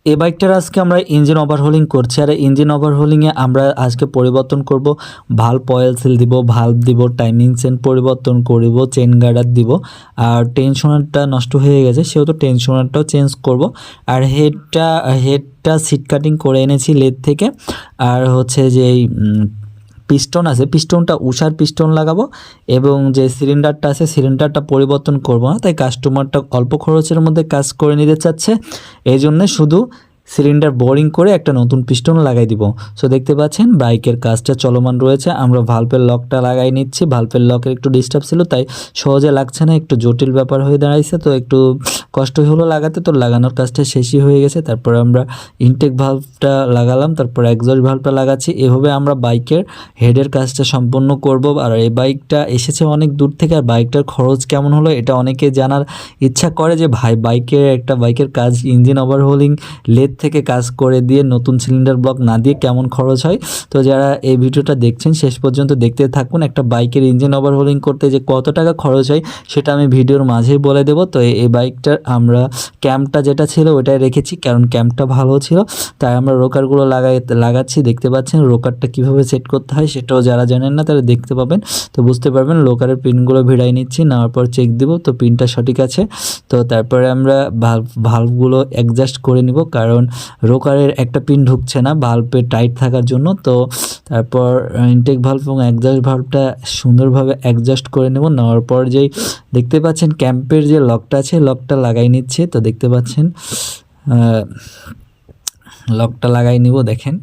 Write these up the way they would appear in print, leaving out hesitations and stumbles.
এই বাইকটার আজকে আমরা ইঞ্জিন ওভারহোলিং করছি, আর ইঞ্জিন ওভারহোলিংয়ে আমরা আজকে পরিবর্তন করব ভাল্ব, অয়েল সিল দিব, ভাল্ব দিব, টাইমিং চেন পরিবর্তন করব, চেন গার্ডার দিব। আর টেনশনারটা নষ্ট হয়ে গেছে, সেহেতু টেনশনারটাও চেঞ্জ করব। আর হেডটা সিট কাটিং করে এনেছি লেদ থেকে। আর হচ্ছে যে পিস্টন আছে, পিস্টনটা উষার পিস্টন লাগাবো, এবং যে সিলিন্ডারটা আছে সিলিন্ডারটা পরিবর্তন করব না, তাই কাস্টমারটা অল্প খরচের মধ্যে কাজ করে নিতে চাচ্ছে। এই জন্যে শুধু সিলিন্ডার বোরিং করে একটা নতুন পিস্টন লাগাই দিব। সো দেখতে পাচ্ছেন বাইকের কাজটা চলমান রয়েছে। আমরা ভাল্বের লকটা লাগাই নিচ্ছি। ভাল্বের লকের একটু ডিস্টার্ব ছিল, তাই সহজে লাগছে না, একটু জটিল ব্যাপার হয়ে দাঁড়াইছে, তো একটু কষ্ট হলো লাগাতে। তো লাগানোর কাজটা শেষই হয়ে গেছে। তারপরে আমরা ইনটেক ভাল্বটা লাগালাম, তারপর এক্সস্ট ভাল্বটা লাগাচ্ছি। এভাবে আমরা বাইকের হেডের কাজটা সম্পন্ন করব। আর এই বাইকটা এসেছে অনেক দূর থেকে, আর বাইকটার খরচ কেমন হলো এটা অনেকে জানার ইচ্ছা করে, যে ভাই বাইকের কাজ ইঞ্জিন ওভারহোলিং লেদ থেকে কাজ করে দিয়ে নতুন সিলিন্ডার ব্লক না দিয়ে কেমন খরচ হয়। তো যারা এই ভিডিওটা দেখছেন শেষ পর্যন্ত দেখতে থাকুন। একটা বাইকের ইঞ্জিন ওভারহোলিং করতে যে কত টাকা খরচ হয় সেটা আমি ভিডিওর মাঝেই বলে দেবো। তো এই বাইকটার আমরা ক্যাম্পটা যেটা ছিল ওটাই রেখেছি, কারণ ক্যাম্পটা ভালো ছিল, তাই আমরা রোকারগুলো লাগাচ্ছি। দেখতে পাচ্ছেন রোকারটা কীভাবে সেট করতে হয় সেটাও যারা জানেন না তারা দেখতে পাবেন, তো বুঝতে পারবেন। লোকারের পিনগুলো ভিড়াই নিচ্ছি, নেওয়ার পর চেক দিব তো পিনটা সঠিক আছে। তো তারপরে আমরা ভাল্বগুলো অ্যাডজাস্ট করে নিব, কারণ রোকারের একটা পিন ঢুকছে না ভাল্বে টাইট থাকার জন্য। তো তারপর ইনটেক ভাল্ব এবং অ্যাডজাস্ট ভাল্বটা সুন্দরভাবে অ্যাডজাস্ট করে নেব। নেওয়ার পর যেই দেখতে পাচ্ছেন ক্যাম্পের যে লকটা আছে লকটা লাগাই নিচ্ছে। তো দেখতে পাচ্ছেন লকটা লাগাই নিব, দেখেন।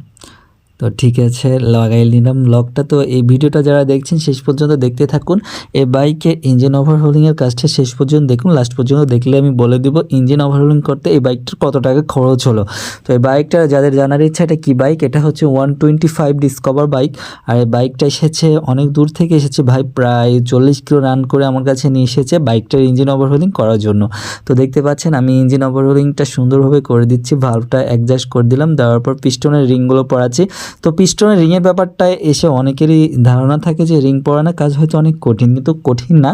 তো ঠিক আছে, লাগাই নিলাম লকটা। তো এই ভিডিওটা যারা দেখছেন শেষ পর্যন্ত দেখতে থাকুন। এই বাইকের ইঞ্জিন ওভারহোলিংয়ের কাজটা শেষ পর্যন্ত দেখুন। লাস্ট পর্যন্ত দেখলে আমি বলে দিব ইঞ্জিন ওভারহোলিং করতে এই বাইকটার কত টাকা খরচ হলো। তো এই বাইকটা যাদের জানার ইচ্ছা এটা কী বাইক, এটা হচ্ছে 125 ডিসকভার বাইক। আর এই বাইকটা এসেছে অনেক দূর থেকে এসেছে ভাই, প্রায় 40 কিলো রান করে আমার কাছে নিয়ে এসেছে বাইকটার ইঞ্জিন ওভারহোলিং করার জন্য। তো দেখতে পাচ্ছেন আমি ইঞ্জিন ওভারহোলিংটা সুন্দরভাবে করে দিচ্ছি, ভাল্বটা অ্যাডজাস্ট করে দিলাম, দেওয়ার পর পিস্টনের রিংগুলো পড়াচ্ছি। তো পিস্টনের রিংয়ের ব্যাপারটায় এসে অনেকেরই ধারণা থাকে যে রিং পরানো কাজ হয়তো অনেক কঠিন, কিন্তু কঠিন না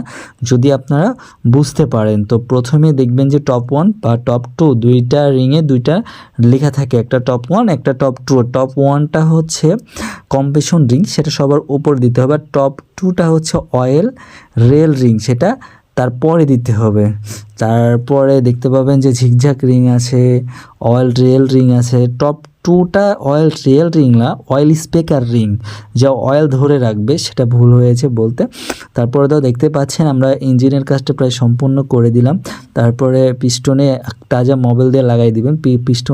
যদি আপনারা বুঝতে পারেন। তো প্রথমে দেখবেন যে টপ 1 বা টপ 2 দুইটা রিংয়ে দুইটা লেখা থাকে, একটা টপ 1 একটা টপ 2। টপ 1টা হচ্ছে কম্প্রেশন রিং, সেটা সবার উপর দিতে হবে। আর টপ 2টা হচ্ছে অয়েল রেল রিং, সেটা তারপরে দিতে হবে। তারপরে দেখতে পাবেন যে ঝিকঝাক রিং আছে, অয়েল রেল রিং আছে। টপ 2টা অয়েল রিয়েল রিং না, অয়েল স্পেকার রিং, যা অয়েল ধরে রাখবে, সেটা ভুল হয়েছে বলতে। তারপরে তো দেখতে পাচ্ছেন আমরা ইঞ্জিনের কাজটা প্রায় সম্পূর্ণ করে দিলাম। তারপরে পিস্টনে তাজা মোবিল দিয়ে লাগাই দিবেন। পিস্টন